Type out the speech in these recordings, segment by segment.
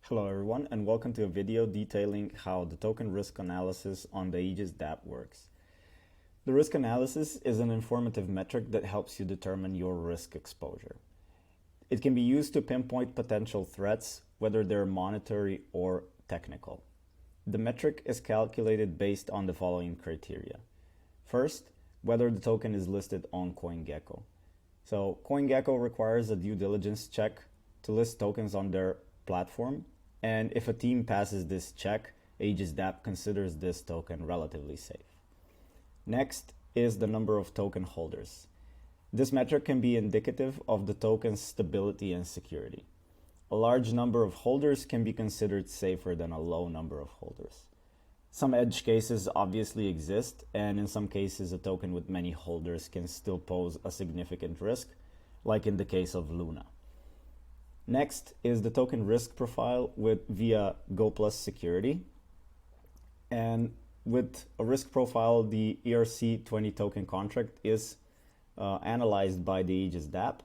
Hello everyone, and welcome to a video detailing how the token risk analysis on the Aegis dApp works. The risk analysis is an informative metric that helps you determine your risk exposure. It can be used to pinpoint potential threats, whether they're monetary or technical. The metric is calculated based on the following criteria. First, whether the token is listed on CoinGecko. So CoinGecko requires a due diligence check to list tokens on their platform, and if a team passes this check, Aegis dApp considers this token relatively safe. Next is the number of token holders. This metric can be indicative of the token's stability and security. A large number of holders can be considered safer than a low number of holders. Some edge cases obviously exist, and in some cases a token with many holders can still pose a significant risk, like in the case of Luna. Next is the token risk profile via Go+ security. And with a risk profile, the ERC20 token contract is analyzed by the Aegis dApp.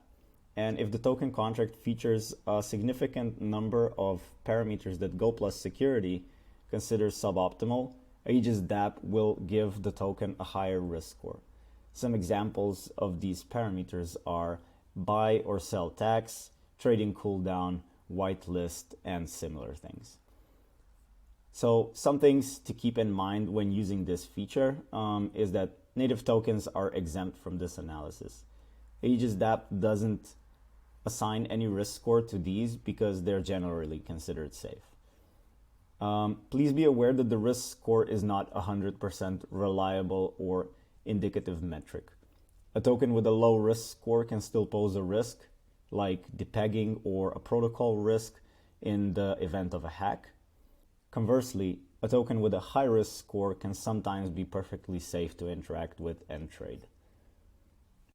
And if the token contract features a significant number of parameters that Go+ security considers suboptimal, Aegis dApp will give the token a higher risk score. Some examples of these parameters are buy or sell tax, trading cooldown, whitelist, and similar things. So some things to keep in mind when using this feature is that native tokens are exempt from this analysis. Aegis dApp doesn't assign any risk score to these because they're generally considered safe. Please be aware that the risk score is not 100% reliable or indicative metric. A token with a low risk score can still pose a risk, like depegging or a protocol risk in the event of a hack. Conversely, a token with a high risk score can sometimes be perfectly safe to interact with and trade.